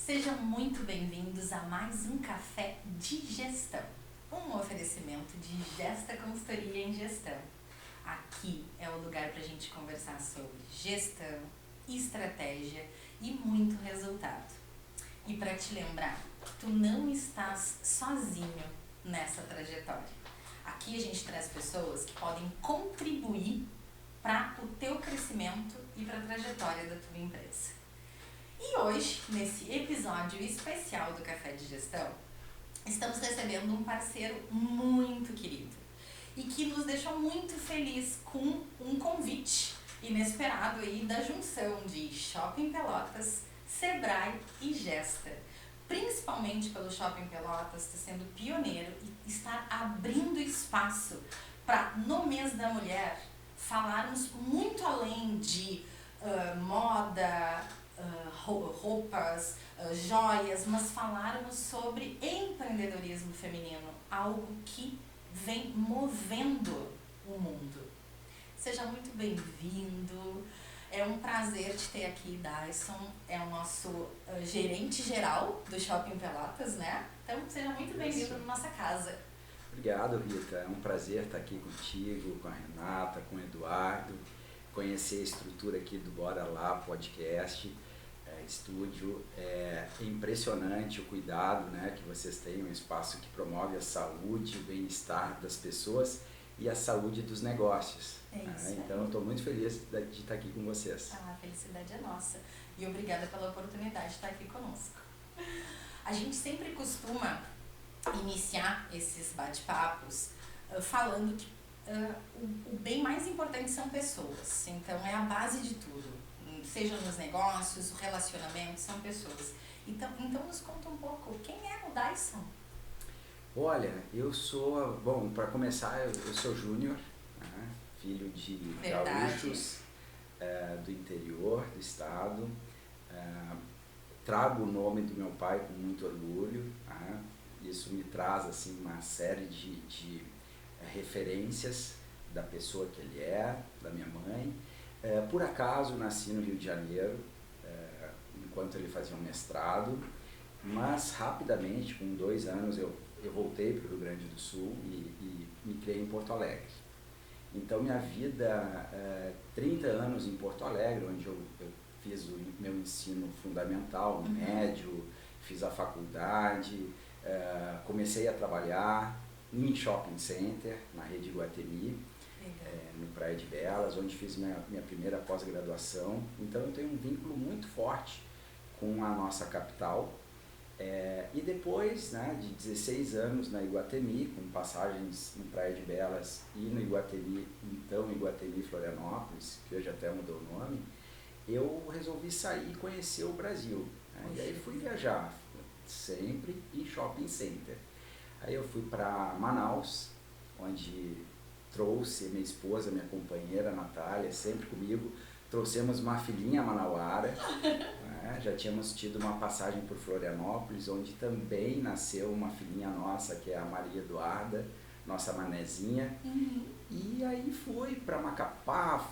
Sejam muito bem-vindos a mais um Café de Gestão, um oferecimento de Gesta Consultoria em Gestão. Aqui é o lugar para a gente conversar sobre gestão, estratégia e muito resultado. E para te lembrar, tu não estás sozinho nessa trajetória. Aqui a gente traz pessoas que podem contribuir para o teu crescimento e para a trajetória da tua empresa. E hoje, nesse episódio especial do Café de Gestão, estamos recebendo um parceiro muito querido e que nos deixou muito feliz com um convite inesperado aí da junção de Shopping Pelotas, Sebrae e Gesta. Principalmente pelo Shopping Pelotas está sendo pioneiro e está abrindo espaço para, no mês da mulher, falarmos muito além de moda, roupas, joias, mas falarmos sobre empreendedorismo feminino, algo que vem movendo o mundo. Seja muito bem-vindo, é um prazer te ter aqui, Dyson, é o nosso gerente geral do Shopping Pelotas, né? Então seja muito bem-vindo na nossa casa. Obrigado, Rita, é um prazer estar aqui contigo, com a Renata, com o Eduardo, conhecer a estrutura aqui do Bora Lá Podcast, estúdio. É impressionante o cuidado, né, que vocês têm, um espaço que promove a saúde, o bem-estar das pessoas e a saúde dos negócios. Então eu estou muito feliz de estar aqui com vocês. A felicidade é nossa e obrigada pela oportunidade de estar aqui conosco. A gente sempre costuma iniciar esses bate-papos falando que o bem mais importante são pessoas, então é a base de tudo, seja nos negócios, o relacionamento, são pessoas. Então nos conta um pouco, quem é o Dyson? Olha, eu sou, bom, para começar, eu sou júnior, né, filho de gaúchos do interior do estado, trago o nome do meu pai com muito orgulho, isso me traz assim, uma série de referências da pessoa que ele é, da minha mãe. Por acaso nasci no Rio de Janeiro, enquanto ele fazia um mestrado, mas rapidamente, com 2 anos, eu voltei para o Rio Grande do Sul e me criei em Porto Alegre. Então minha vida, 30 anos em Porto Alegre, onde eu fiz o meu ensino fundamental, médio, fiz a faculdade, comecei a trabalhar em shopping center, na rede Iguatemi, no Praia de Belas, onde fiz minha primeira pós-graduação. Então eu tenho um vínculo muito forte com a nossa capital. E depois, né, de 16 anos na Iguatemi, com passagens no Praia de Belas e no Iguatemi, então Iguatemi Florianópolis, que hoje até mudou o nome, eu resolvi sair e conhecer o Brasil. E aí fui viajar, sempre em shopping center. Aí eu fui para Manaus, onde trouxe minha esposa, minha companheira Natália, sempre comigo. Trouxemos uma filhinha manauara, né? Já tínhamos tido uma passagem por Florianópolis, onde também nasceu uma filhinha nossa, que é a Maria Eduarda, nossa manezinha. E aí fui para Macapá,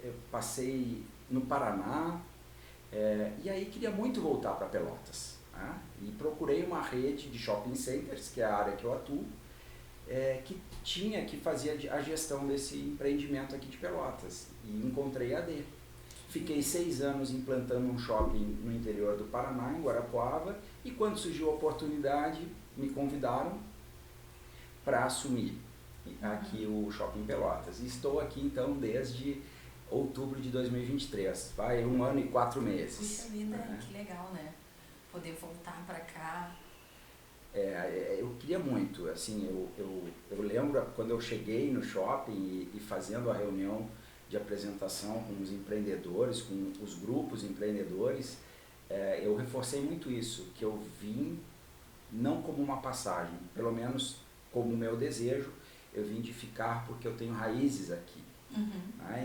eu passei no Paraná, e aí queria muito voltar para Pelotas. E procurei uma rede de shopping centers, que é a área que eu atuo, que fazia a gestão desse empreendimento aqui de Pelotas, e encontrei a AD. Fiquei 6 anos implantando um shopping no interior do Paraná, em Guarapuava, e quando surgiu a oportunidade, me convidaram para assumir aqui o Shopping Pelotas. E estou aqui então desde outubro de 2023, vai 1 ano e 4 meses. Puxa vida, que legal, né? Poder voltar para cá. Eu queria muito, assim, eu lembro quando eu cheguei no shopping e fazendo a reunião de apresentação com os empreendedores, com os grupos empreendedores, eu reforcei muito isso, que eu vim não como uma passagem, pelo menos como o meu desejo, eu vim de ficar porque eu tenho raízes aqui.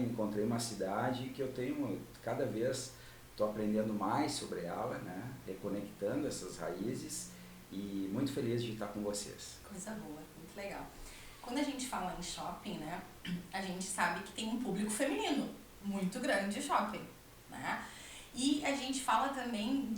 Encontrei uma cidade que eu tenho, cada vez estou aprendendo mais sobre ela, né? Reconectando essas raízes, e muito feliz de estar com vocês. Coisa boa, muito legal. Quando a gente fala em shopping, né, a gente sabe que tem um público feminino muito grande de shopping, né? E a gente fala também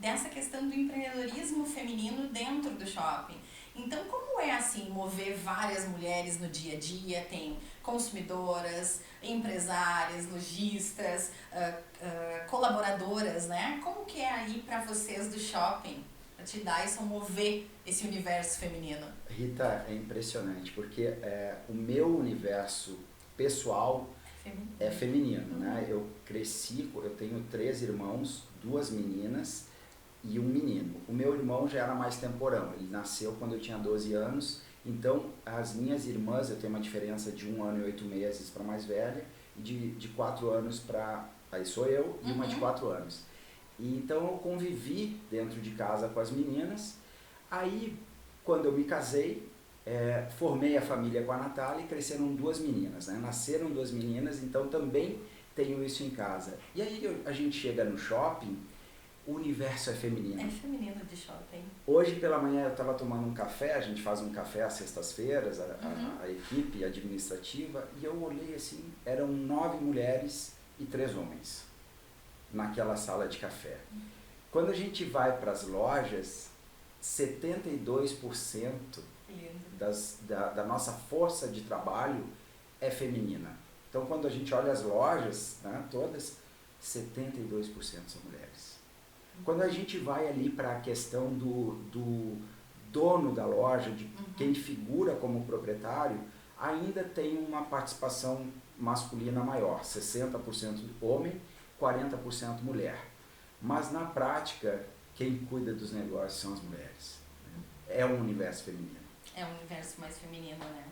dessa questão do empreendedorismo feminino dentro do shopping. Então, como é assim mover várias mulheres no dia a dia? Tem consumidoras, empresárias, lojistas, colaboradoras, né? Como que é aí para vocês do shopping? Para te dar isso, mover esse universo feminino? Rita, é impressionante, porque o meu universo pessoal é feminino, né? Eu cresci, eu tenho 3 irmãos, 2 meninas e um menino. O meu irmão já era mais temporão, ele nasceu quando eu tinha 12 anos, então as minhas irmãs, eu tenho uma diferença de 1 ano e 8 meses para mais velha, e de 4 anos para... Aí sou eu e uma de 4 anos. E então eu convivi dentro de casa com as meninas, aí quando eu me casei, formei a família com a Natália e cresceram 2 meninas, né? Nasceram 2 meninas, então também tenho isso em casa. E aí a gente chega no shopping, o universo é feminino. É feminino de shopping. Hoje pela manhã eu estava tomando um café, a gente faz um café às sextas-feiras, a equipe administrativa, e eu olhei assim, eram 9 mulheres e 3 homens naquela sala de café. Quando a gente vai para as lojas, 72% da nossa força de trabalho é feminina. Então, quando a gente olha as lojas, né, todas, 72% são mulheres. Quando a gente vai ali para a questão do dono da loja, de quem figura como proprietário, ainda tem uma participação masculina maior, 60% homem, 40% mulher. Mas, na prática, quem cuida dos negócios são as mulheres. É um universo feminino. É um universo mais feminino, né?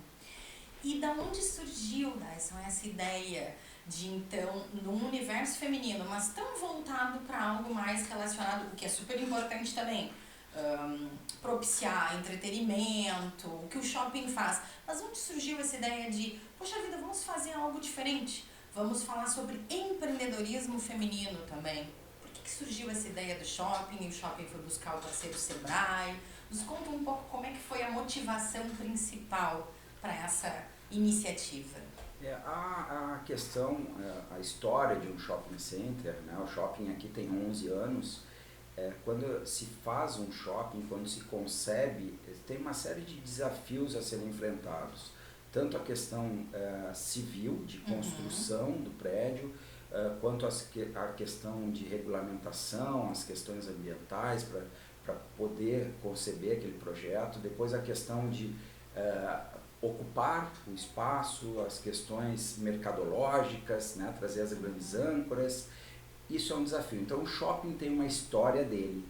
E da onde surgiu, Dyson, essa ideia de, então, num universo feminino, mas tão voltado para algo mais relacionado, o que é super importante também, propiciar entretenimento, o que o shopping faz. Mas onde surgiu essa ideia de, poxa vida, vamos fazer algo diferente? Vamos falar sobre empreendedorismo feminino também. Por que surgiu essa ideia do shopping e o shopping foi buscar o parceiro Sebrae? Nos conta um pouco como é que foi a motivação principal para essa iniciativa. A questão, a história de um shopping center, né? O shopping aqui tem 11 anos, quando se faz um shopping, quando se concebe, tem uma série de desafios a serem enfrentados. Tanto a questão civil, de construção do prédio, quanto a questão de regulamentação, as questões ambientais para poder conceber aquele projeto, depois a questão de ocupar o espaço, as questões mercadológicas, né, trazer as grandes âncoras, isso é um desafio. Então o shopping tem uma história dele,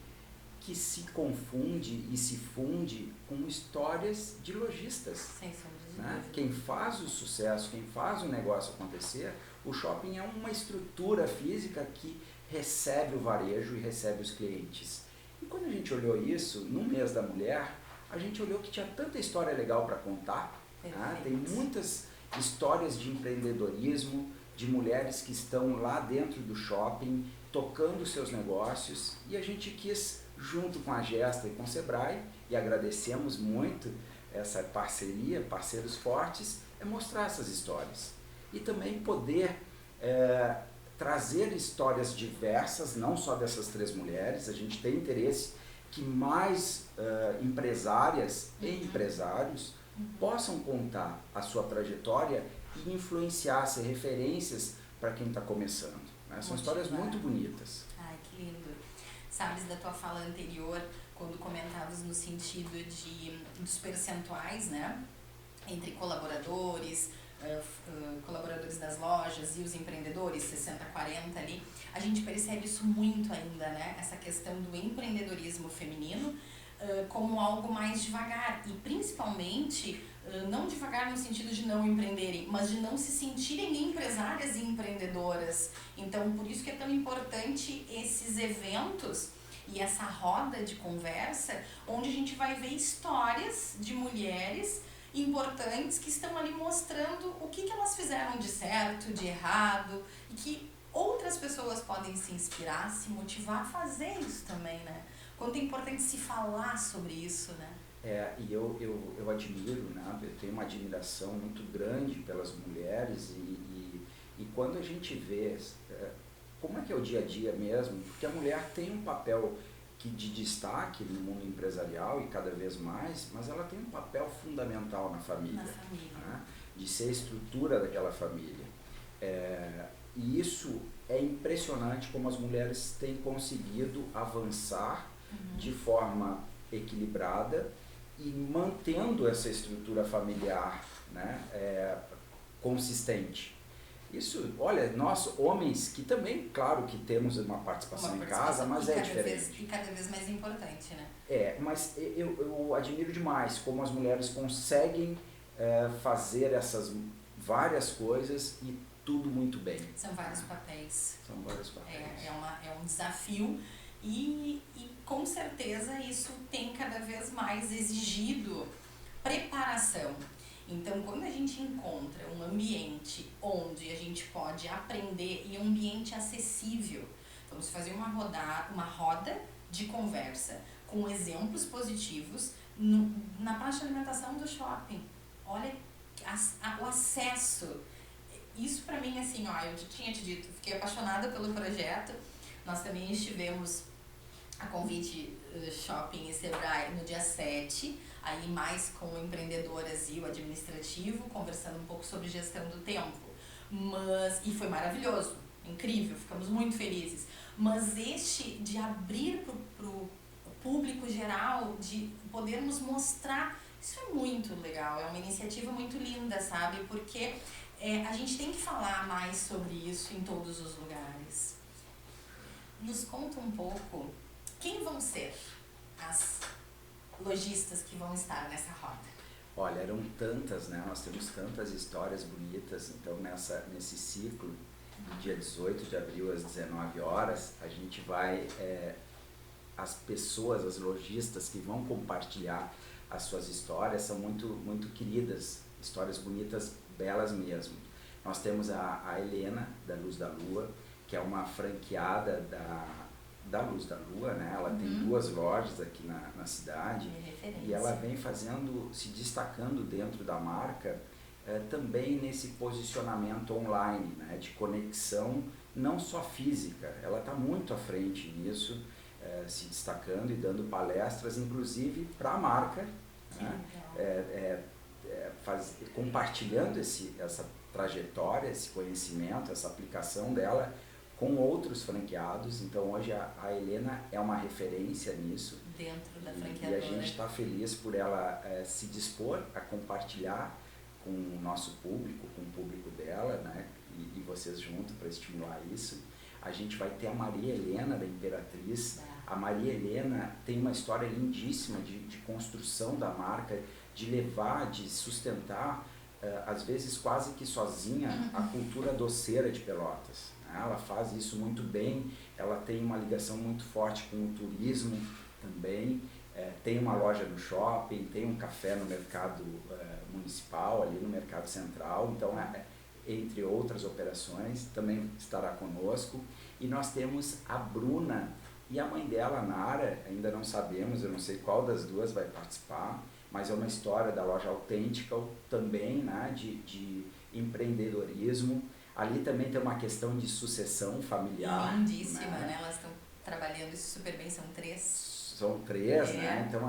que se confunde e se funde com histórias de lojistas. Sem sombra de né? dúvida. Quem faz o sucesso, quem faz o negócio acontecer, o shopping é uma estrutura física que recebe o varejo e recebe os clientes. E quando a gente olhou isso, no mês da mulher, a gente olhou que tinha tanta história legal para contar. Né? Tem muitas histórias de empreendedorismo, de mulheres que estão lá dentro do shopping, tocando seus negócios, e a gente quis, junto com a Gesta e com o Sebrae, e agradecemos muito essa parceria, parceiros fortes, mostrar essas histórias. E também poder trazer histórias diversas, não só dessas 3 mulheres, a gente tem interesse que mais empresárias e empresários possam contar a sua trajetória e influenciar, ser referências para quem está começando. Né? São histórias muito bonitas. Ai, que lindo. Sabes da tua fala anterior, quando comentavas no sentido dos percentuais, né? Entre colaboradores, colaboradores das lojas e os empreendedores, 60-40 ali, a gente percebe isso muito ainda, né? Essa questão do empreendedorismo feminino como algo mais devagar e principalmente não devagar no sentido de não empreenderem, mas de não se sentirem empresárias e empreendedoras. Então, por isso que é tão importante esses eventos e essa roda de conversa, onde a gente vai ver histórias de mulheres importantes que estão ali mostrando o que elas fizeram de certo, de errado, e que outras pessoas podem se inspirar, se motivar a fazer isso também, né? Quanto é importante se falar sobre isso, né? E eu admiro, né? Eu tenho uma admiração muito grande pelas mulheres e quando a gente vê como é que é o dia a dia mesmo, porque a mulher tem um papel de destaque no mundo empresarial e cada vez mais, mas ela tem um papel fundamental na família. Né? De ser a estrutura daquela família. E isso é impressionante como as mulheres têm conseguido avançar de forma equilibrada e mantendo essa estrutura familiar, né, consistente. Isso, olha, nós homens que também, claro que temos uma participação em casa, mas é diferente. E cada vez mais importante, né? Mas eu admiro demais como as mulheres conseguem fazer essas várias coisas e tudo muito bem. São vários papéis. São vários papéis. É um desafio e com certeza isso tem cada vez mais exigido preparação. Então, quando a gente encontra um ambiente onde a gente pode aprender e um ambiente acessível, vamos fazer uma roda de conversa com exemplos positivos na praça de alimentação do shopping. Olha o acesso. Isso para mim, assim, eu tinha te dito, fiquei apaixonada pelo projeto. Nós também estivemos a convite Shopping e Sebrae no dia 7, aí mais com empreendedoras e o administrativo, conversando um pouco sobre gestão do tempo. E foi maravilhoso, incrível, ficamos muito felizes. Mas de abrir pro público geral, de podermos mostrar, isso é muito legal, é uma iniciativa muito linda, sabe? Porque a gente tem que falar mais sobre isso em todos os lugares. Nos conta um pouco quem vão ser as lojistas que vão estar nessa roda. Olha, eram tantas, né? Nós temos tantas histórias bonitas. Então, nesse ciclo, no dia 18 de abril, às 19 horas, a gente vai... as pessoas, as lojistas que vão compartilhar as suas histórias são muito, muito queridas, histórias bonitas, belas mesmo. Nós temos a Helena, da Luz da Lua, que é uma franqueada da Luz da Lua, né? Ela tem 2 lojas aqui na cidade e ela vem se destacando dentro da marca também nesse posicionamento online, né? De conexão não só física, ela está muito à frente nisso, se destacando e dando palestras, inclusive para a marca, né? Compartilhando essa trajetória, esse conhecimento, essa aplicação dela com outros franqueados. Então hoje a Helena é uma referência nisso. Dentro da franqueadora. E a gente está feliz por ela se dispor a compartilhar com o nosso público, com o público dela, né? E vocês juntos para estimular isso. A gente vai ter a Maria Helena, da Imperatriz. A Maria Helena tem uma história lindíssima de construção da marca, de levar, de sustentar, às vezes quase que sozinha, a cultura doceira de Pelotas. Ela faz isso muito bem, ela tem uma ligação muito forte com o turismo também, tem uma loja no shopping, tem um café no mercado municipal, ali no mercado central, então, entre outras operações, também estará conosco. E nós temos a Bruna e a mãe dela, a Nara, ainda não sabemos, eu não sei qual das duas vai participar, mas é uma história da loja autêntica também, né, de empreendedorismo. Ali também tem uma questão de sucessão familiar. Lindíssima, né? Elas estão trabalhando isso super bem, são 3. São 3, né? Então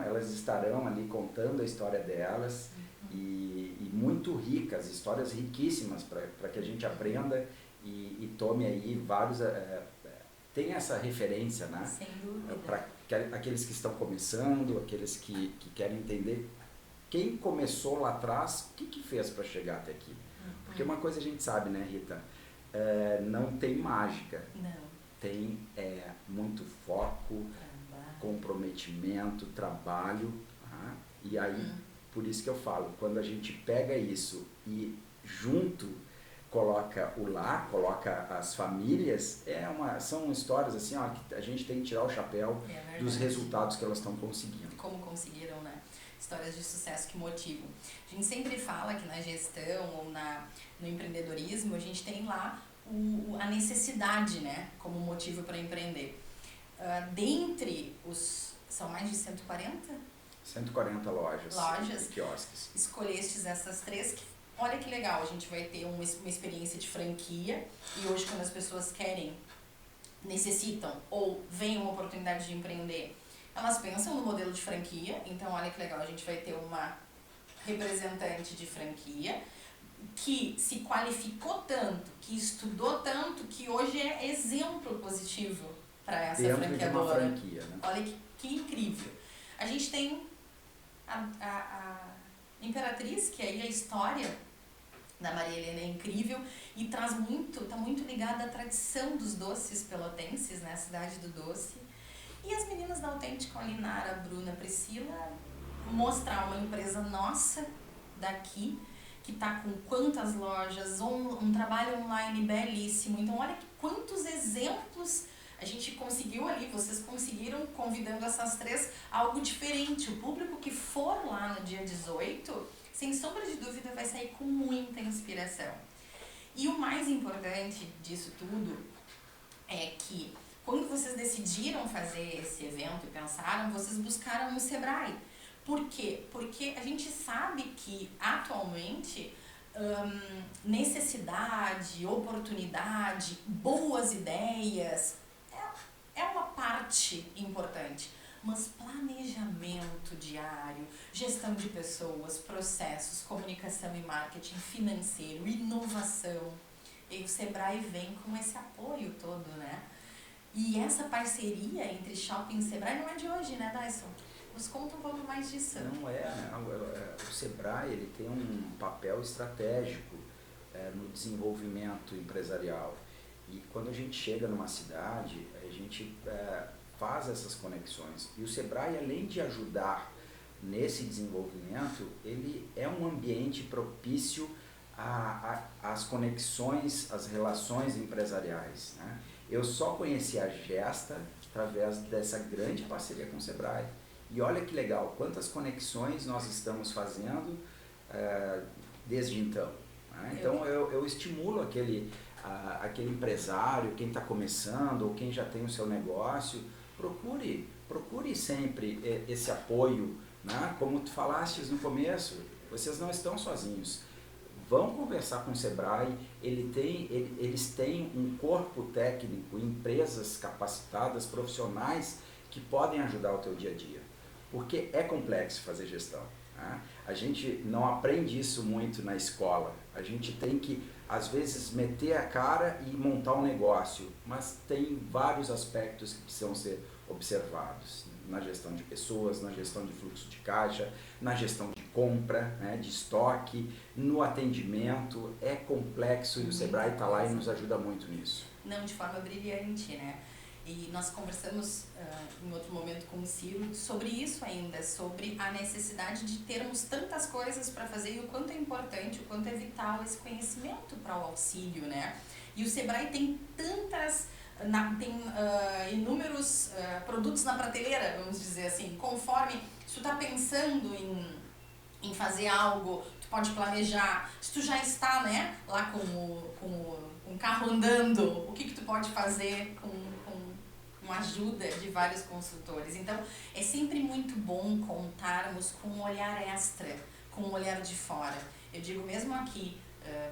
elas estarão ali contando a história delas e muito ricas, histórias riquíssimas para que a gente aprenda e tome aí vários... tem essa referência, né? Sem dúvida. Para aqueles que estão começando, aqueles que querem entender quem começou lá atrás, o que fez para chegar até aqui. Porque uma coisa a gente sabe, né, Rita? Não tem mágica. Não. Tem muito foco, comprometimento, trabalho. Tá? E aí, por isso que eu falo, quando a gente pega isso e junto coloca o lar, coloca as famílias, são histórias assim, que a gente tem que tirar o chapéu dos resultados que elas estão conseguindo. Como conseguiram, né? Histórias de sucesso que motivam. A gente sempre fala que na gestão ou no empreendedorismo a gente tem lá a necessidade, né, como motivo para empreender. Dentre são mais de 140? 140 lojas e quiosques. Escolhestes essas 3 olha que legal, a gente vai ter uma experiência de franquia, e hoje quando as pessoas querem, necessitam ou veem uma oportunidade de empreender, elas pensam no modelo de franquia. Então olha que legal, a gente vai ter uma representante de franquia que se qualificou tanto, que estudou tanto, que hoje é exemplo positivo para essa dentro franqueadora. De uma franquia, né? Olha que incrível. A gente tem a Imperatriz, que aí a história da Maria Helena é incrível e traz muito, tá muito ligada à tradição dos doces pelotenses, né, a cidade do doce. E as meninas da Autêntica, a Linara, a Bruna, a Priscila, mostrar uma empresa nossa daqui, que está com quantas lojas, um trabalho online belíssimo. Então olha quantos exemplos a gente conseguiu ali, vocês conseguiram convidando essas três, algo diferente. O público que for lá no dia 18, sem sombra de dúvida, vai sair com muita inspiração. E o mais importante disso tudo é que quando vocês decidiram fazer esse evento e pensaram, vocês buscaram o Sebrae. Por quê? Porque a gente sabe que atualmente necessidade, oportunidade, boas ideias é uma parte importante, mas planejamento diário, gestão de pessoas, processos, comunicação e marketing, financeiro, inovação, e o Sebrae vem com esse apoio todo, né? E essa parceria entre Shopping e Sebrae não é de hoje, né, Dyson? Nos conta um pouco mais disso. Não é, né? O Sebrae ele tem um papel estratégico no desenvolvimento empresarial. E quando a gente chega numa cidade, a gente faz essas conexões. E o Sebrae, além de ajudar nesse desenvolvimento, ele é um ambiente propício às conexões, às relações empresariais, né? Eu só conheci a Gesta através dessa grande parceria com o Sebrae. E olha que legal, quantas conexões nós estamos fazendo desde então. Né? Então eu estimulo aquele empresário, quem está começando ou quem já tem o seu negócio, procure sempre esse apoio, né? Como tu falastes no começo, vocês não estão sozinhos. Vão conversar com o Sebrae, eles têm um corpo técnico, empresas capacitadas, profissionais que podem ajudar o teu dia a dia. Porque é complexo fazer gestão. Né? A gente não aprende isso muito na escola. A gente tem que, às vezes, meter a cara e montar um negócio, mas tem vários aspectos que precisam ser observados na gestão de pessoas, na gestão de fluxo de caixa, na gestão de compra, né, de estoque, no atendimento. É complexo e o Sebrae está lá e nos ajuda muito nisso. Não, de forma brilhante, né? E nós conversamos em outro momento com o Ciro sobre isso ainda, sobre a necessidade de termos tantas coisas para fazer e o quanto é importante, o quanto é vital esse conhecimento para o auxílio, né? E o Sebrae tem inúmeros produtos na prateleira, vamos dizer assim, conforme se tu está pensando em fazer algo, tu pode planejar. Se tu já está, né, lá com o carro andando, o que tu pode fazer com ajuda de vários consultores. Então, é sempre muito bom contarmos com um olhar extra, com um olhar de fora. Eu digo mesmo aqui,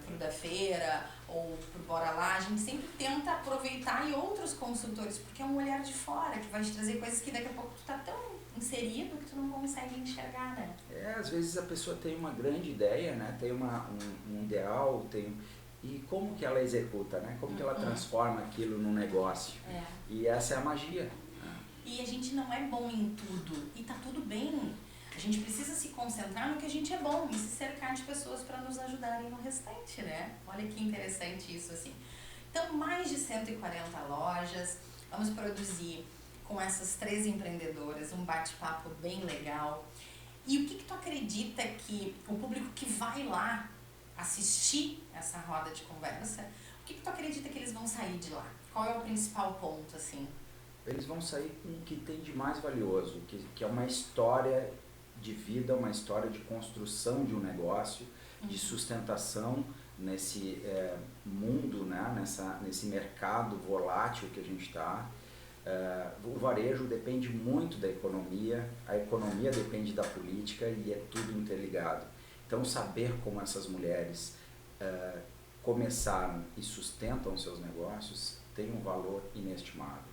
pro da feira ou pro Bora Lá, a gente sempre tenta aproveitar e outros consultores, porque é um olhar de fora que vai te trazer coisas que daqui a pouco tu tá tão inserido que tu não consegue enxergar, né? Às vezes a pessoa tem uma grande ideia, né? Tem um ideal, e como que ela executa, né? Como que ela transforma aquilo num negócio. E essa é a magia. E a gente não é bom em tudo, e tá tudo bem. A gente precisa se concentrar no que a gente é bom e se cercar de pessoas para nos ajudarem no restante, né? Olha que interessante isso, assim. Então, mais de 140 lojas, vamos produzir com essas 3 empreendedoras um bate-papo bem legal. E o que tu acredita que o público que vai lá assistir essa roda de conversa, o que tu acredita que eles vão sair de lá? Qual é o principal ponto, assim? Eles vão sair com o que tem de mais valioso, que é uma história de vida, uma história de construção de um negócio, de sustentação nesse mundo, né? Nesse mercado volátil que a gente está. O varejo depende muito da economia, a economia depende da política e é tudo interligado. Então, saber como essas mulheres começaram e sustentam seus negócios tem um valor inestimável.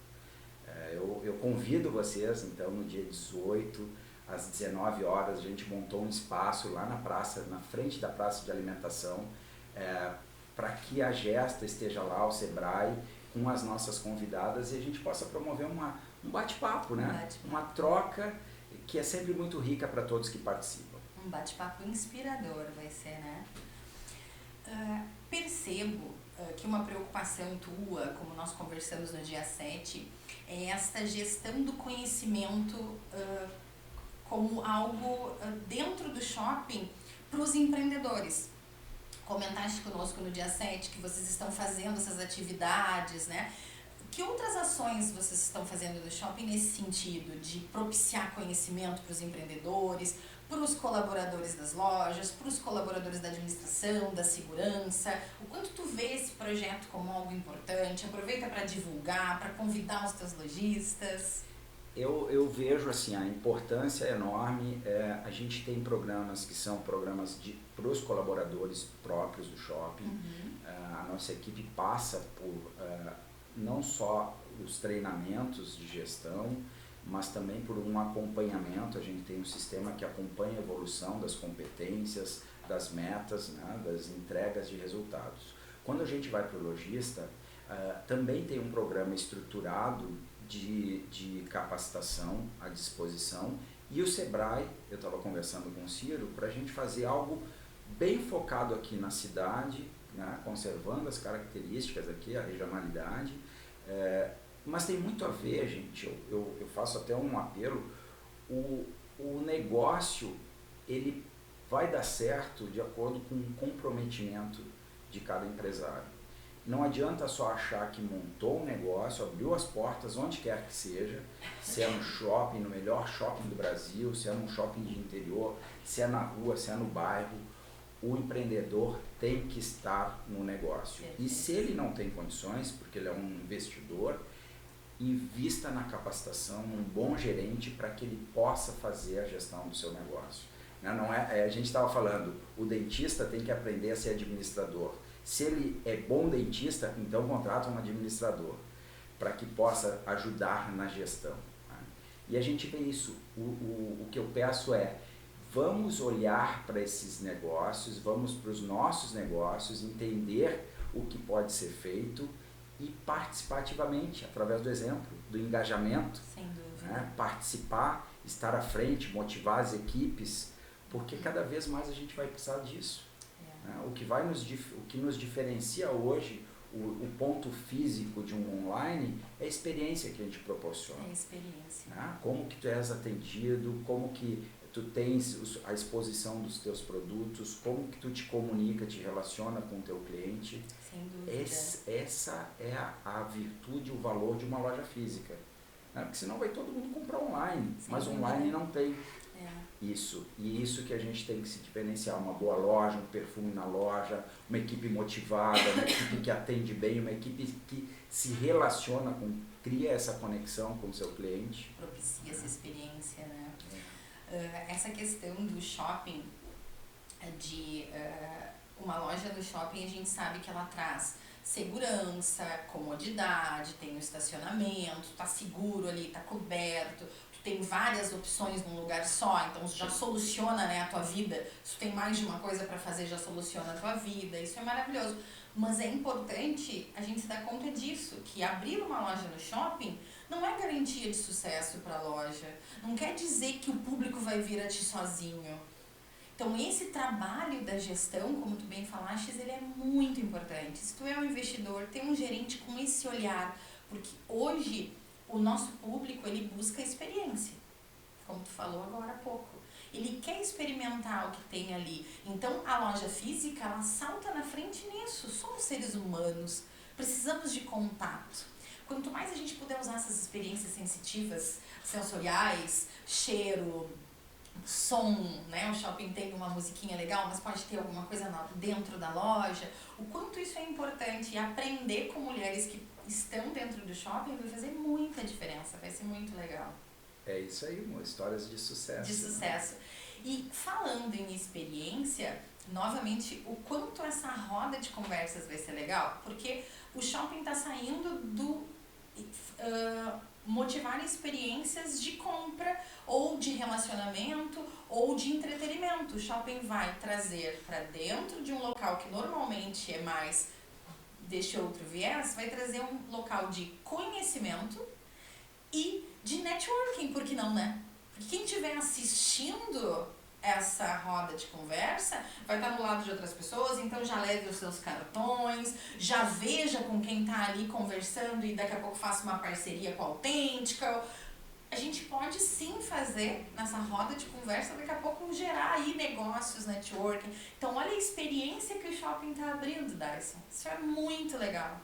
Eu convido vocês, então, no dia 18, às 19 horas, a gente montou um espaço lá na praça, na frente da praça de alimentação, para que a Gesta esteja lá, o Sebrae, com as nossas convidadas, e a gente possa promover um bate-papo, né? Uma troca que é sempre muito rica para todos que participam. Um bate-papo inspirador vai ser, né? Percebo que uma preocupação tua, como nós conversamos no dia 7, é esta gestão do conhecimento como algo dentro do shopping para os empreendedores. Comentaste conosco no dia 7 que vocês estão fazendo essas atividades, né? Que outras ações vocês estão fazendo no shopping nesse sentido, de propiciar conhecimento para os empreendedores, para os colaboradores das lojas, para os colaboradores da administração, da segurança? O quanto tu vê esse projeto como algo importante? Aproveita para divulgar, para convidar os teus lojistas. Eu vejo assim, a importância enorme. A gente tem programas que são programas para os colaboradores próprios do shopping. A nossa equipe passa por não só os treinamentos de gestão, mas também por um acompanhamento. A gente tem um sistema que acompanha a evolução das competências, das metas, né, das entregas de resultados. Quando a gente vai para o lojista, também tem um programa estruturado de capacitação à disposição, e o Sebrae, eu estava conversando com o Ciro, para a gente fazer algo bem focado aqui na cidade, né, conservando as características aqui, a regionalidade, mas tem muito a ver, gente, eu faço até um apelo, o negócio ele vai dar certo de acordo com o comprometimento de cada empresário. Não adianta só achar que montou um negócio, abriu as portas onde quer que seja, se é no shopping, no melhor shopping do Brasil, se é num shopping de interior, se é na rua, se é no bairro. O empreendedor tem que estar no negócio. E se ele não tem condições, porque ele é um investidor, invista na capacitação, um bom gerente para que ele possa fazer a gestão do seu negócio. Não é, a gente estava falando, o dentista tem que aprender a ser administrador. Se ele é bom dentista, então contrata um administrador para que possa ajudar na gestão. E a gente vê isso. O que eu peço vamos olhar para esses negócios, vamos para os nossos negócios, entender o que pode ser feito e participar ativamente, através do exemplo, do engajamento. Sem dúvida. Participar, estar à frente, motivar as equipes, porque cada vez mais a gente vai precisar disso. O que nos diferencia hoje, o ponto físico de um online, é a experiência que a gente proporciona. É a experiência. Como que tu és atendido, como que tu tens a exposição dos teus produtos, como que tu te comunica, te relaciona com o teu cliente. Sem dúvida. Essa é a virtude, o valor de uma loja física. Porque senão vai todo mundo comprar online, mas online não tem. Isso, e isso que a gente tem que se diferenciar, uma boa loja, um perfume na loja, uma equipe motivada, uma equipe que atende bem, uma equipe que se relaciona cria essa conexão com o seu cliente. Propicia essa experiência, né? Essa questão do shopping, uma loja no shopping, a gente sabe que ela traz segurança, comodidade, tem o estacionamento, tá seguro ali, tá coberto, tu tem várias opções num lugar só, então já soluciona, né, a tua vida. Se tu tem mais de uma coisa para fazer, já soluciona a tua vida, isso é maravilhoso. Mas é importante a gente se dar conta disso, que abrir uma loja no shopping não é garantia de sucesso para a loja, não quer dizer que o público vai vir a ti sozinho. Então, esse trabalho da gestão, como tu bem falaste, ele é muito importante. Se tu é um investidor, tem um gerente com esse olhar, porque hoje o nosso público, ele busca experiência, como tu falou agora há pouco. Ele quer experimentar o que tem ali. Então, a loja física, ela salta na frente nisso. Somos seres humanos, precisamos de contato. Quanto mais a gente puder usar essas experiências sensitivas, sensoriais, cheiro, som, né? O shopping tem uma musiquinha legal, mas pode ter alguma coisa dentro da loja. O quanto isso é importante, e aprender com mulheres que estão dentro do shopping vai fazer muita diferença, vai ser muito legal. É isso aí, amor. Histórias de sucesso. De sucesso. E falando em experiência, novamente, o quanto essa roda de conversas vai ser legal, porque o shopping está saindo do motivar experiências de compra ou de relacionamento ou de entretenimento. O shopping vai trazer para dentro de um local que normalmente é mais deste outro viés, vai trazer um local de conhecimento e de networking, por que não, né? Porque quem estiver assistindo essa roda de conversa vai estar no lado de outras pessoas, então já leve os seus cartões, já veja com quem está ali conversando e daqui a pouco faça uma parceria com a Autêntica. A gente pode sim fazer nessa roda de conversa, daqui a pouco gerar aí negócios, networking. Então olha a experiência que o shopping está abrindo, Dyson. Isso é muito legal.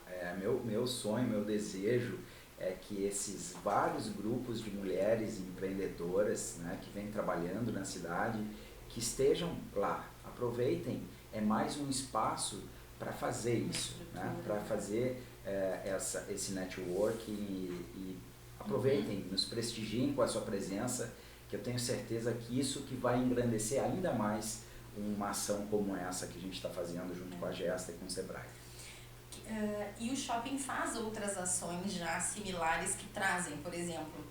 Meu sonho, meu desejo é que esses vários grupos de mulheres empreendedoras, né, que vêm trabalhando na cidade, que estejam lá, aproveitem, é mais um espaço para fazer isso, né, para fazer esse networking e aproveitem, nos prestigiem com a sua presença, que eu tenho certeza que isso que vai engrandecer ainda mais uma ação como essa que a gente está fazendo junto com a Gesta e com o Sebrae. E o shopping faz outras ações já similares que trazem, por exemplo,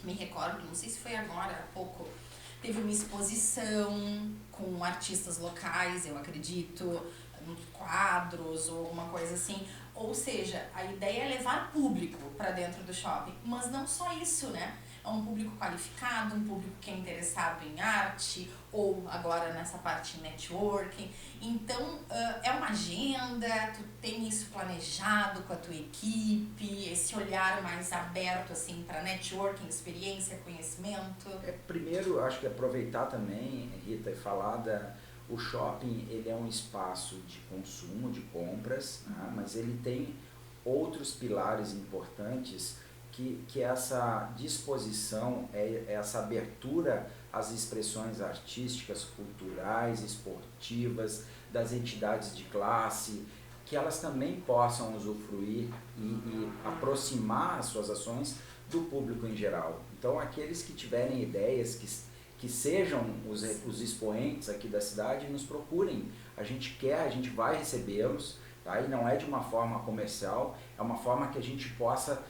me recordo, não sei se foi agora, há pouco, teve uma exposição com artistas locais, eu acredito, quadros ou alguma coisa assim. Ou seja, a ideia é levar público para dentro do shopping, mas não só isso, né? É um público qualificado, um público que é interessado em arte, ou agora nessa parte networking. Então, é uma agenda, tu tem isso planejado com a tua equipe, esse olhar mais aberto assim para networking, experiência, conhecimento? Primeiro, acho que aproveitar também, Rita, e falar o shopping, ele é um espaço de consumo, de compras, né? Mas ele tem outros pilares importantes que essa disposição, essa abertura às expressões artísticas, culturais, esportivas, das entidades de classe, que elas também possam usufruir e aproximar as suas ações do público em geral. Então, aqueles que tiverem ideias, que sejam os expoentes aqui da cidade, nos procurem. A gente vai recebê-los, tá? E não é de uma forma comercial, é uma forma que a gente possa,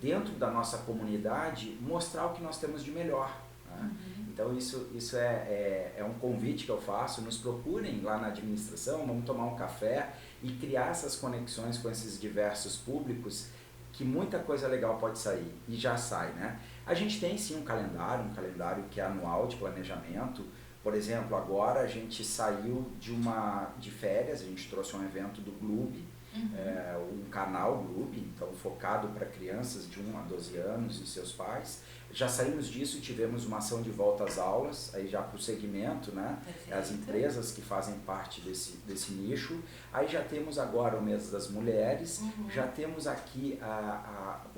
dentro da nossa comunidade, mostrar o que nós temos de melhor, né? Então isso é um convite que eu faço, nos procurem lá na administração, vamos tomar um café e criar essas conexões com esses diversos públicos, que muita coisa legal pode sair, e já sai, né? A gente tem sim um calendário que é anual de planejamento. Por exemplo, agora a gente saiu de férias, a gente trouxe um evento do Clube, um canal Clube, então focado para crianças de 1 a 12 anos e seus pais. Já saímos disso e tivemos uma ação de volta às aulas, aí já para o segmento, né? As empresas que fazem parte desse nicho. Aí já temos agora o mês das mulheres, já temos aqui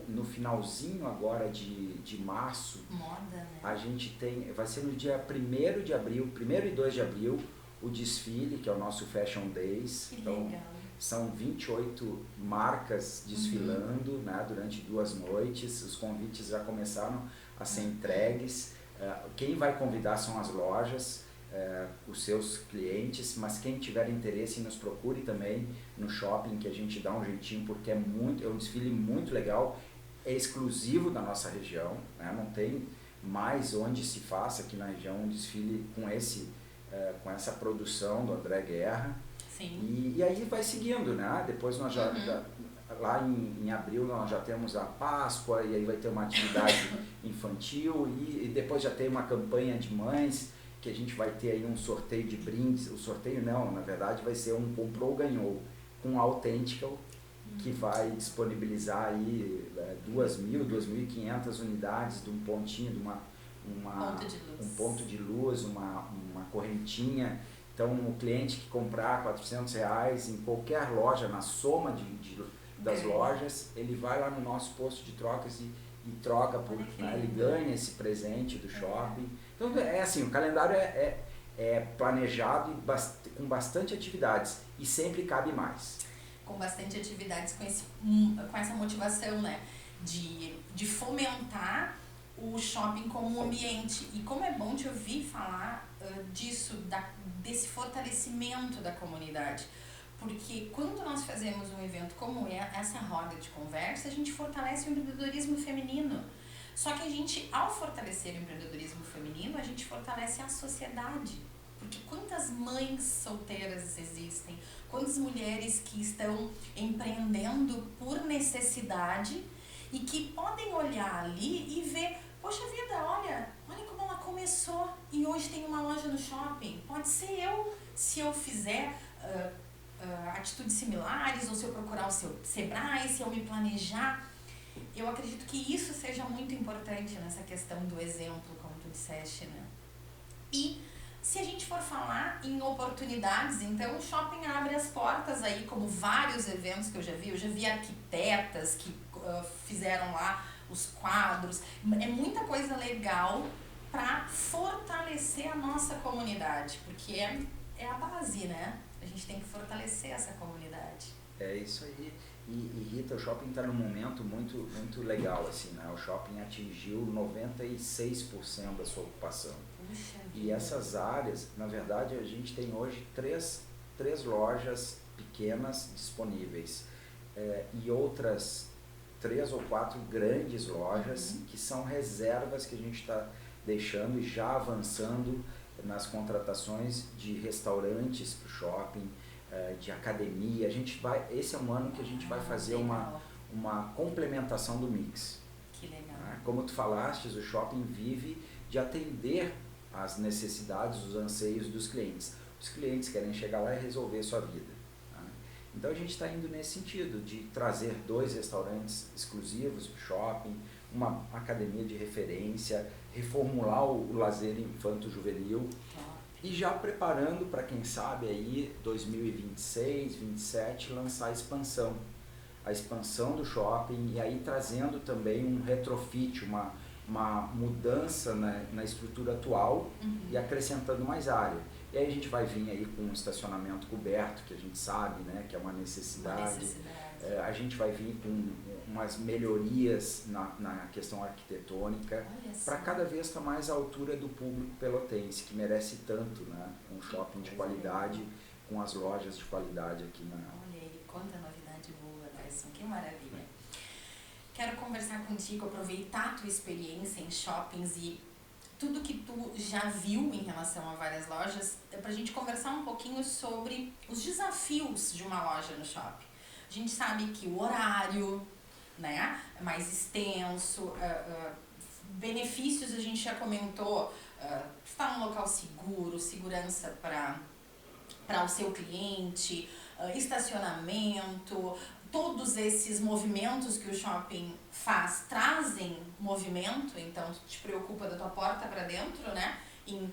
no finalzinho agora de março, moda, né? A gente vai ser no dia 1º de abril, 1º e 2 de abril, o desfile, que é o nosso Fashion Days. Que então, legal. São 28 marcas desfilando, né, durante 2 noites. Os convites já começaram a ser entregues. Quem vai convidar são as lojas, os seus clientes, mas quem tiver interesse nos procure também no shopping, que a gente dá um jeitinho, porque é um desfile muito legal, é exclusivo da nossa região, né, não tem mais onde se faça aqui na região um desfile com essa produção do André Guerra. Sim. E aí vai seguindo, né? Depois nós lá em abril nós já temos a Páscoa, e aí vai ter uma atividade infantil, e depois já tem uma campanha de mães, que a gente vai ter aí um sorteio de brindes. O sorteio não, na verdade vai ser um comprou ou ganhou, com a Autêntica, que vai disponibilizar aí 2.000, 2.500 unidades de um pontinho, de um ponto de luz, uma correntinha. Então, o cliente que comprar R$400 em qualquer loja, na soma das lojas, ele vai lá no nosso posto de trocas e troca, ele ganha esse presente do shopping. Então, assim, o calendário é planejado e com bastante atividades, e sempre cabe mais. Com bastante atividades, com essa motivação, né, de fomentar o shopping como um ambiente. E como é bom te ouvir falar disso, desse fortalecimento da comunidade. Porque quando nós fazemos um evento como essa roda de conversa, a gente fortalece o empreendedorismo feminino. Só que a gente, ao fortalecer o empreendedorismo feminino, a gente fortalece a sociedade. Porque quantas mães solteiras existem, quantas mulheres que estão empreendendo por necessidade e que podem olhar ali e ver, poxa vida, olha como ela começou e hoje tem uma loja no shopping. Pode ser eu, se eu fizer atitudes similares, ou se eu procurar o seu Sebrae, se eu me planejar. Eu acredito que isso seja muito importante nessa questão do exemplo, como tu disseste, né? E se a gente for falar em oportunidades, então o shopping abre as portas aí, como vários eventos que eu já vi arquitetas que fizeram lá os quadros, é muita coisa legal para fortalecer a nossa comunidade, porque é a base, né? A gente tem que fortalecer essa comunidade. É isso aí. E Rita, o shopping está num momento muito, muito legal, assim, né? O shopping atingiu 96% da sua ocupação. Puxa e vida. essas áreas, na verdade, a gente tem hoje três lojas pequenas disponíveis e outras 3 ou 4 grandes lojas que são reservas que a gente está deixando e já avançando nas contratações de restaurantes para o shopping, de academia. Esse é um ano que a gente vai fazer uma complementação do mix. Que legal. Como tu falaste, o shopping vive de atender às necessidades, os anseios dos clientes. Os clientes querem chegar lá e resolver sua vida. Então a gente está indo nesse sentido, de trazer 2 restaurantes exclusivos para o shopping, uma academia de referência, reformular o lazer infanto-juvenil. E já preparando para, quem sabe, aí 2026, 2027, lançar a expansão do shopping, e aí trazendo também um retrofit, uma mudança na estrutura atual e acrescentando mais área. E aí a gente vai vir aí com um estacionamento coberto, que a gente sabe, né, que é uma necessidade. A gente vai vir com umas melhorias na questão arquitetônica, para cada vez estar mais à altura do público pelotense, que merece tanto, né, um shopping de qualidade, com as lojas de qualidade aqui na... Olha aí, quanta novidade boa, Dyson, que maravilha. Quero conversar contigo, aproveitar a tua experiência em shoppings e tudo que tu já viu em relação a várias lojas, para a gente conversar um pouquinho sobre os desafios de uma loja no shopping. A gente sabe que o horário, né, é mais extenso, benefícios a gente já comentou, estar num local seguro, segurança para o seu cliente, estacionamento, todos esses movimentos que o shopping faz trazem movimento, então te preocupa da tua porta para dentro, né, em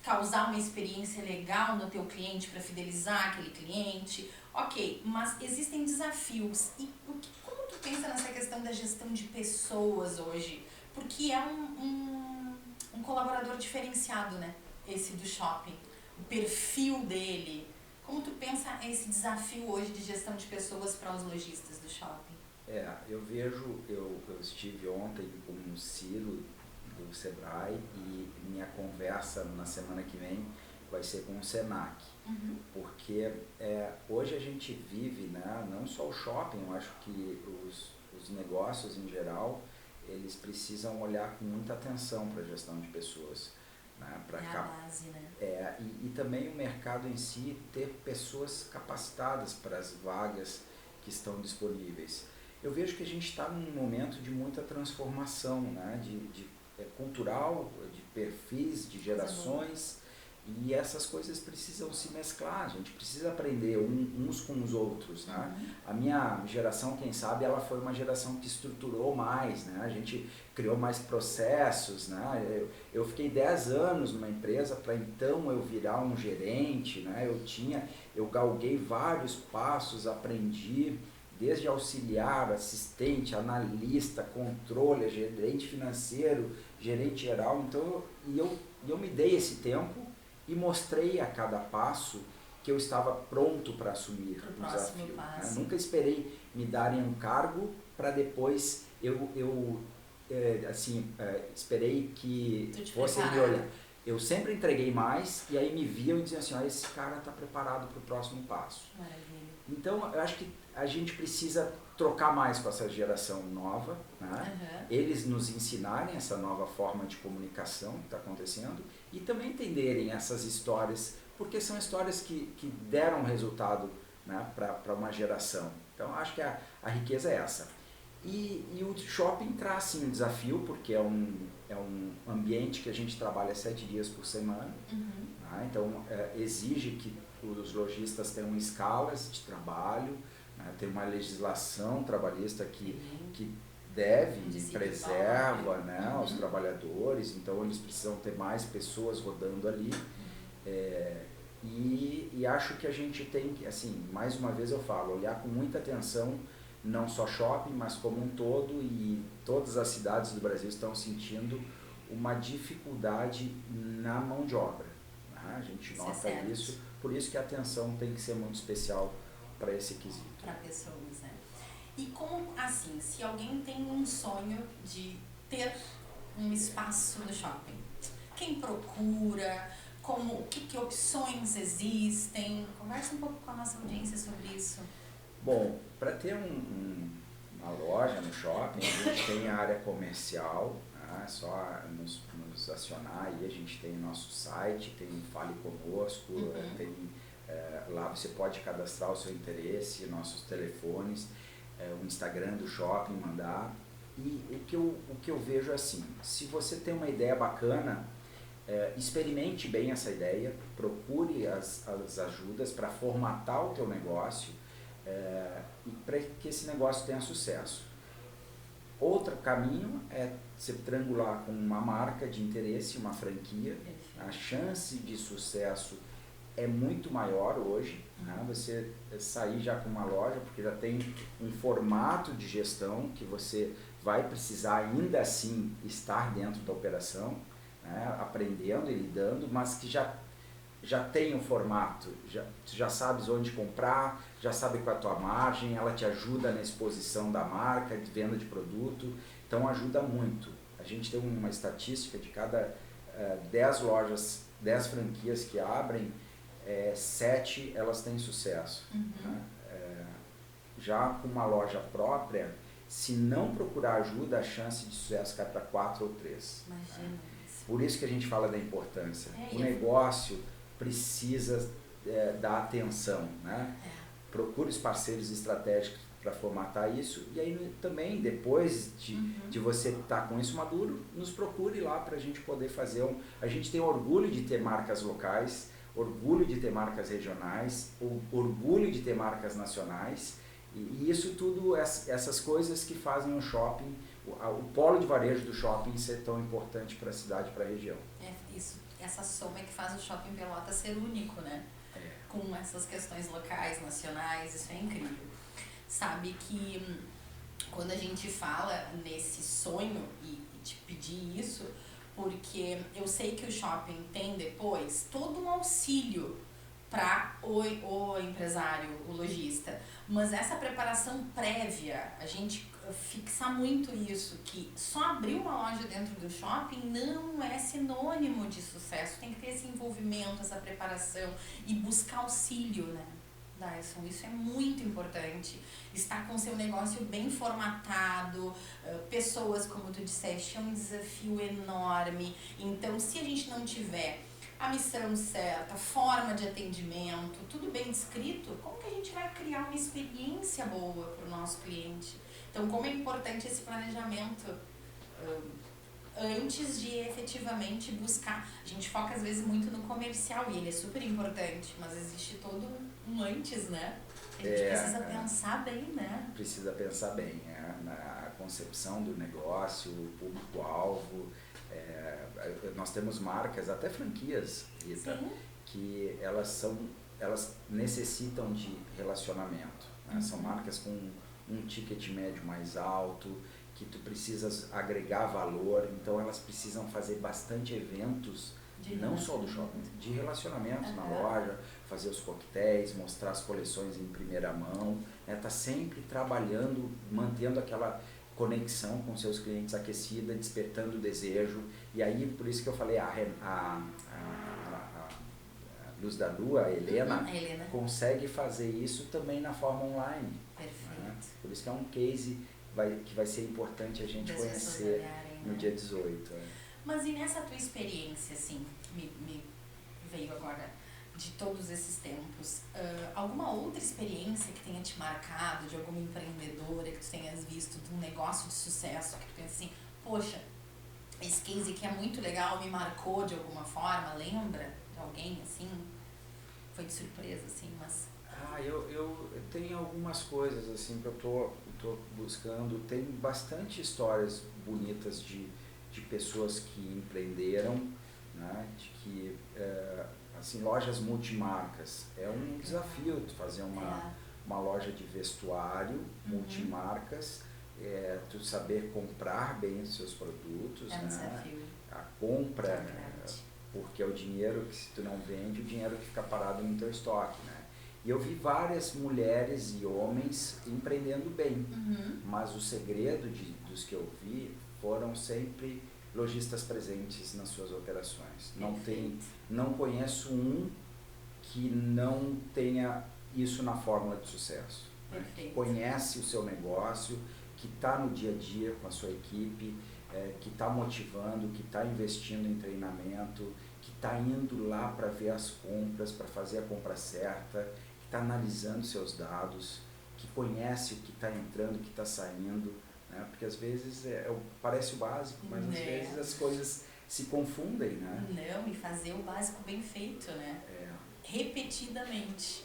causar uma experiência legal no teu cliente para fidelizar aquele cliente. Ok, mas existem desafios. E como tu pensa nessa questão da gestão de pessoas hoje? Porque é um colaborador diferenciado, né? Esse do shopping. O perfil dele. Como tu pensa esse desafio hoje de gestão de pessoas para os lojistas do shopping? Eu vejo, eu estive ontem com o Ciro do Sebrae e minha conversa na semana que vem vai ser com o Senac. Porque hoje a gente vive, né, não só o shopping, eu acho que os negócios em geral, eles precisam olhar com muita atenção para a gestão de pessoas. Né, a base, né? E também o mercado em si ter pessoas capacitadas para as vagas que estão disponíveis. Eu vejo que a gente está num momento de muita transformação, né, cultural, de perfis, de gerações, e essas coisas precisam se mesclar, a gente precisa aprender uns com os outros, né? A minha geração, quem sabe, ela foi uma geração que estruturou mais, né? A gente criou mais processos, né? Eu fiquei 10 anos numa empresa para então eu virar um gerente, né? Eu galguei vários passos, aprendi desde auxiliar, assistente, analista, controle, gerente financeiro, gerente geral, então eu me dei esse tempo e mostrei a cada passo que eu estava pronto para assumir o desafio. Né? Nunca esperei me darem um cargo para depois eu esperei que Tu te fossem me preparar. olhar. Eu sempre entreguei mais e aí me viam e diziam assim, esse cara está preparado para o próximo passo. Maravilha. Então, eu acho que a gente precisa trocar mais com essa geração nova, né? Eles nos ensinarem essa nova forma de comunicação que está acontecendo e também entenderem essas histórias, porque são histórias que deram resultado, né, para uma geração. Então, acho que a riqueza é essa. E o shopping traz sim um desafio, porque é um ambiente que a gente trabalha 7 dias por semana, né? Então exige que os lojistas tenham escalas de trabalho, né? Tem uma legislação trabalhista que deve e preserva, né, os trabalhadores, então eles precisam ter mais pessoas rodando ali. E acho que a gente tem que, assim, mais uma vez eu falo, olhar com muita atenção, não só shopping, mas como um todo, e todas as cidades do Brasil estão sentindo uma dificuldade na mão de obra, né? A gente nota isso, por isso que a atenção tem que ser muito especial para esse quesito. Para pessoas, né? E como, assim, se alguém tem um sonho de ter um espaço no shopping, quem procura, que opções existem? Conversa um pouco com a nossa audiência sobre isso. Bom, para ter uma loja no shopping, a gente tem a área comercial, né? É só nos acionar aí, a gente tem nosso site, tem Fale Conosco, tem, lá você pode cadastrar o seu interesse, nossos telefones, o Instagram do shopping, mandar. E o que eu vejo é assim, se você tem uma ideia bacana, experimente bem essa ideia, procure as ajudas para formatar o teu negócio, e para que esse negócio tenha sucesso. Outro caminho é se triangular com uma marca de interesse, uma franquia. A chance de sucesso é muito maior hoje, né? Você sair já com uma loja, porque já tem um formato de gestão que você vai precisar ainda assim estar dentro da operação, né? Aprendendo e lidando, mas que já tem um formato, já sabes onde comprar, já sabe qual é a tua margem, ela te ajuda na exposição da marca, de venda de produto, então ajuda muito. A gente tem uma estatística de cada 10 lojas, 10 franquias que abrem, 7 elas têm sucesso. Né? Já com uma loja própria, se não procurar ajuda, a chance de sucesso cai para 4 ou 3. Imagina. Né? Por isso que a gente fala da importância. O negócio precisa dar atenção, né? Procure os parceiros estratégicos para formatar isso, e aí também, depois de você estar com isso maduro, nos procure lá para a gente poder fazer A gente tem orgulho de ter marcas locais, orgulho de ter marcas regionais, orgulho de ter marcas nacionais, e isso tudo, essas coisas que fazem o shopping, o polo de varejo do shopping ser tão importante para a cidade, para a região. Essa soma é que faz o Shopping Pelotas ser único, né? Com essas questões locais, nacionais, isso é incrível. Sabe que quando a gente fala nesse sonho e te pedir isso, porque eu sei que o shopping tem depois todo um auxílio para o empresário, o lojista, mas essa preparação prévia, a gente fixa muito isso, que só abrir uma loja dentro do shopping não é sinônimo de sucesso, tem que ter esse envolvimento, essa preparação e buscar auxílio, né, Dyson? Isso é muito importante, estar com o seu negócio bem formatado, pessoas, como tu disseste, é um desafio enorme, então se a gente não tiver a missão certa, forma de atendimento, tudo bem descrito, como que a gente vai criar uma experiência boa para o nosso cliente? Então, como é importante esse planejamento antes de efetivamente buscar. A gente foca às vezes muito no comercial e ele é super importante, mas existe todo um antes, né? A gente precisa pensar bem, né? Precisa pensar bem, na concepção do negócio, o público-alvo. Nós temos marcas, até franquias, Rita, que elas necessitam de relacionamento, né? São marcas com um ticket médio mais alto, que tu precisas agregar valor, então elas precisam fazer bastante eventos, não só do shopping, de relacionamento na loja, fazer os coquetéis, mostrar as coleções em primeira mão, tá sempre trabalhando, mantendo conexão com seus clientes aquecida, despertando o desejo. E aí, por isso que eu falei, a Luz da Lua, a Helena, consegue fazer isso também na forma online. Perfeito. Né? Por isso que é um case que vai ser importante a gente conhecer no dia 18. Mas e nessa tua experiência, assim, me veio agora de todos esses tempos, alguma outra experiência que tenha te marcado, de alguma empreendedora que tu tenhas visto, de um negócio de sucesso, que tu pensa assim, poxa, esse case aqui é muito legal, me marcou de alguma forma, lembra de alguém, assim? Foi de surpresa, assim, mas... Eu tenho algumas coisas, assim, que eu tô buscando. Tem bastante histórias bonitas de pessoas que empreenderam, né, de que... assim, lojas multimarcas. É um desafio tu fazer uma loja de vestuário multimarcas, tu saber comprar bem os seus produtos, um desafio. A compra, porque é o dinheiro que, se tu não vende, o dinheiro que fica parado no teu estoque, né? E eu vi várias mulheres e homens empreendendo bem, mas o segredo dos que eu vi foram sempre lojistas presentes nas suas operações. Não conheço um que não tenha isso na fórmula de sucesso. Né? Que conhece o seu negócio, que está no dia a dia com a sua equipe, que está motivando, que está investindo em treinamento, que está indo lá para ver as compras, para fazer a compra certa, que está analisando seus dados, que conhece o que está entrando, o que está saindo. Porque às vezes parece o básico, mas às vezes as coisas se confundem, né? Não, e fazer o básico bem feito, né? Repetidamente.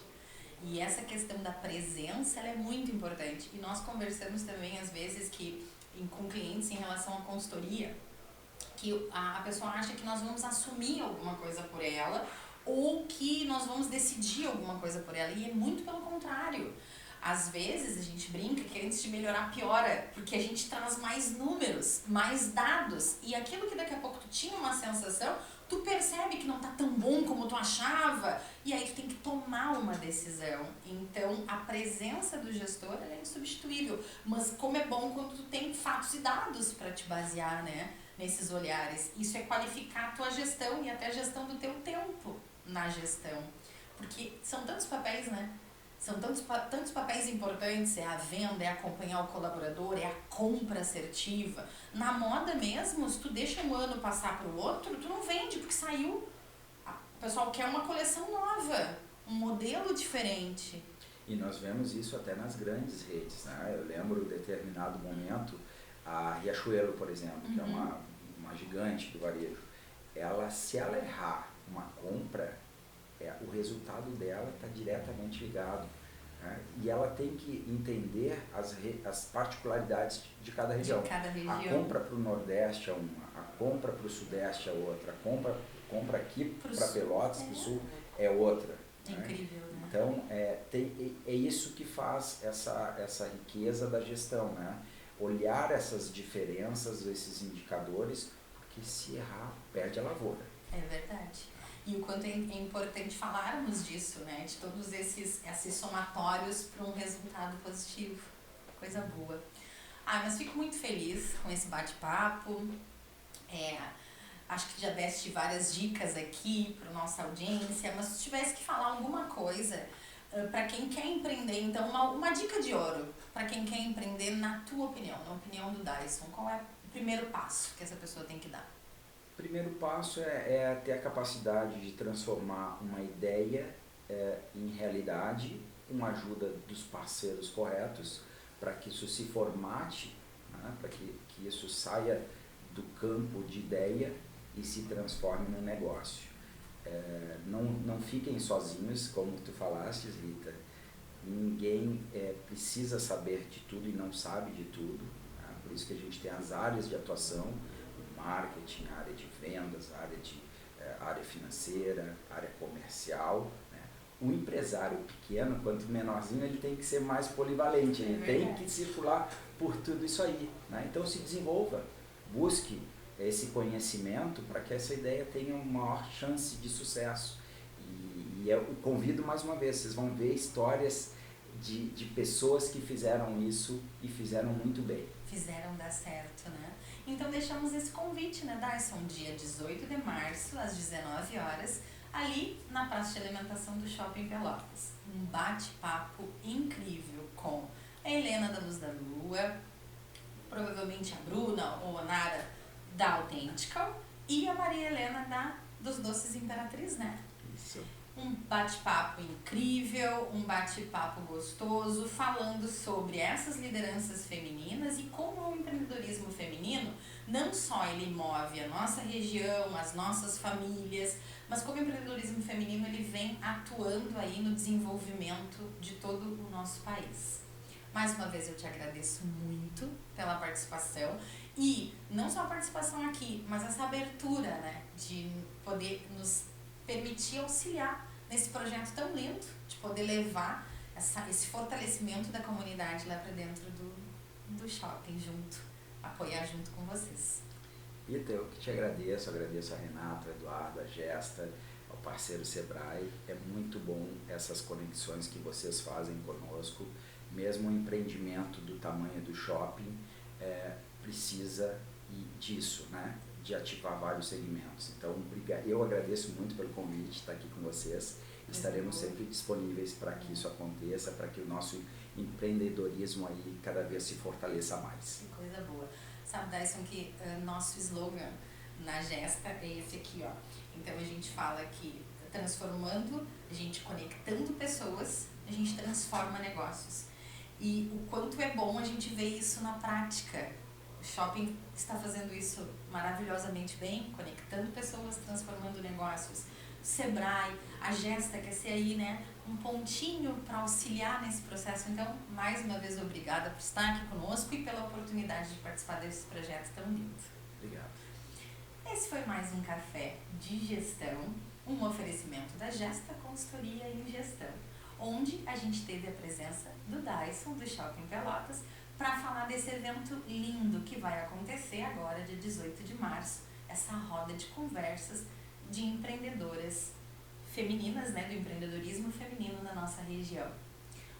E essa questão da presença, ela é muito importante. E nós conversamos também, às vezes, com clientes em relação à consultoria, que a pessoa acha que nós vamos assumir alguma coisa por ela ou que nós vamos decidir alguma coisa por ela. E é muito pelo contrário. Às vezes a gente brinca que antes de melhorar piora, porque a gente traz mais números, mais dados, e aquilo que daqui a pouco tu tinha uma sensação, tu percebe que não tá tão bom como tu achava, e aí tu tem que tomar uma decisão. Então a presença do gestor é insubstituível, mas como é bom quando tu tem fatos e dados para te basear, né, nesses olhares. Isso é qualificar a tua gestão e até a gestão do teu tempo na gestão, porque são tantos papéis, né? São tantos papéis importantes, é a venda, é acompanhar o colaborador, é a compra assertiva. Na moda mesmo, se tu deixa um ano passar para o outro, tu não vende, porque saiu. O pessoal quer uma coleção nova, um modelo diferente. E nós vemos isso até nas grandes redes, né? Eu lembro, em determinado momento, a Riachuelo, por exemplo, que é uma gigante do varejo, se ela errar uma compra, o resultado dela está diretamente ligado, né? E ela tem que entender as particularidades de cada região. A compra para o Nordeste é uma, a compra para o Sudeste é outra, a compra aqui para Pelotas, para o Sul, é outra. É incrível, né? Então, é isso que faz essa riqueza da gestão, né? Olhar essas diferenças, esses indicadores, porque se errar, perde a lavoura. É verdade. E o quanto é importante falarmos disso, né? De todos esses somatórios para um resultado positivo. Coisa boa. Mas fico muito feliz com esse bate-papo. Acho que já deste várias dicas aqui para nossa audiência, mas se tivesse que falar alguma coisa para quem quer empreender, então uma dica de ouro para quem quer empreender, na tua opinião, na opinião do Dyson, qual é o primeiro passo que essa pessoa tem que dar? O primeiro passo é ter a capacidade de transformar uma ideia em realidade, com a ajuda dos parceiros corretos, para que isso se formate, né, para que isso saia do campo de ideia e se transforme num negócio. Não fiquem sozinhos, como tu falaste, Rita. Ninguém precisa saber de tudo e não sabe de tudo. Né? Por isso que a gente tem as áreas de atuação, marketing, área de vendas, área financeira, área comercial. Né? O empresário pequeno, quanto menorzinho, ele tem que ser mais polivalente, ele tem que circular por tudo isso aí. Né? Então se desenvolva, busque esse conhecimento para que essa ideia tenha uma maior chance de sucesso. E eu convido mais uma vez, vocês vão ver histórias de pessoas que fizeram isso e fizeram muito bem. Fizeram dar certo, né? Então deixamos esse convite, né, Dyson? Dia 18 de março, às 19 horas, ali na praça de alimentação do Shopping Pelotas. Um bate-papo incrível com a Helena da Luz da Lua, provavelmente a Bruna ou a Nara da Authentical e a Maria Helena dos Doces Imperatriz, né? Isso. Um bate-papo incrível, um bate-papo gostoso, falando sobre essas lideranças femininas e como o empreendedorismo feminino não só ele move a nossa região, as nossas famílias, mas como o empreendedorismo feminino ele vem atuando aí no desenvolvimento de todo o nosso país. Mais uma vez eu te agradeço muito pela participação e não só a participação aqui, mas essa abertura, né, de poder nos permitir auxiliar nesse projeto tão lindo, de poder levar esse fortalecimento da comunidade lá para dentro do shopping junto, apoiar junto com vocês. Rita, eu que te agradeço a Renata, ao Eduardo, a Gesta, ao parceiro Sebrae. É muito bom essas conexões que vocês fazem conosco. Mesmo um empreendimento do tamanho do shopping precisa disso, né? De ativar vários segmentos. Então, eu agradeço muito pelo convite de estar aqui com vocês. Estaremos sempre disponíveis para que isso aconteça, para que o nosso empreendedorismo aí cada vez se fortaleça mais. Que coisa boa. Sabe, Dyson, que nosso slogan na Gesta é esse aqui, ó. Então a gente fala que transformando, a gente conectando pessoas, a gente transforma negócios. E o quanto é bom a gente ver isso na prática. O shopping está fazendo isso maravilhosamente bem, conectando pessoas, transformando negócios. O Sebrae, a Gesta quer ser aí, né, um pontinho para auxiliar nesse processo. Então, mais uma vez, obrigada por estar aqui conosco e pela oportunidade de participar desse projeto tão lindo. Obrigado. Esse foi mais um Café de Gestão, um oferecimento da Gesta Consultoria em Gestão, onde a gente teve a presença do Dyson, do Shopping Pelotas, para falar desse evento lindo que vai acontecer agora, dia 18 de março, essa roda de conversas de empreendedoras femininas, né, do empreendedorismo feminino na nossa região.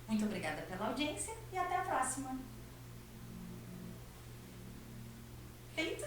Muito obrigada pela audiência e até a próxima. Feito?